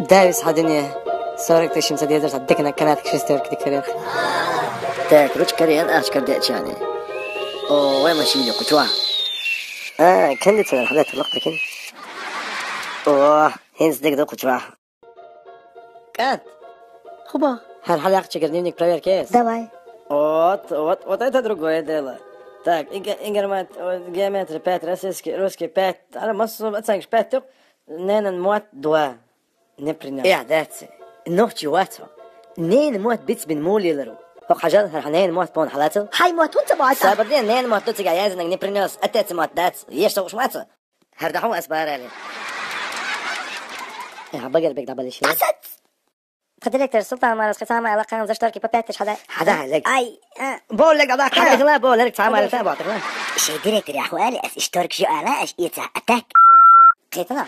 دايس هادنيا صارك تشم سدي درس دكنا كانت كشستر كده كريخ تاك روش كريان أشكر دأتشاني وين ماشي لك وتوا كنت تسمع الحلقات الوقت لكن هين صدق دوق وتوا كات خبا هالحلقة تشكرني منك براير كيس دواي وات أنت درجوا يا ديلا تاك إنجرمات جامعة ربات روسكي بات أنا مصر ما تسانش بات نانا موت دوا نبرنا يا داتسي نوتي واتو نين موت بيتس بن مولي لرو هو حاجات هنين موت بون حالاتو هاي موت وانت بعد سابردين نين موت دوتي جايز نك نبرناس أتات موت داتس يشتغل ماتو هردحو أسبار عليه يا بقر بيك دبل شيء أسد خدلك السلطان مارس ختام على قناة زشتركي بباتش حدا عليك أي بقول لك أضاك حدا لا بقول لك تعمل تابع شي ديريكتور يا أخوالي اشترك جو أنا إيتا أتاك قيتنا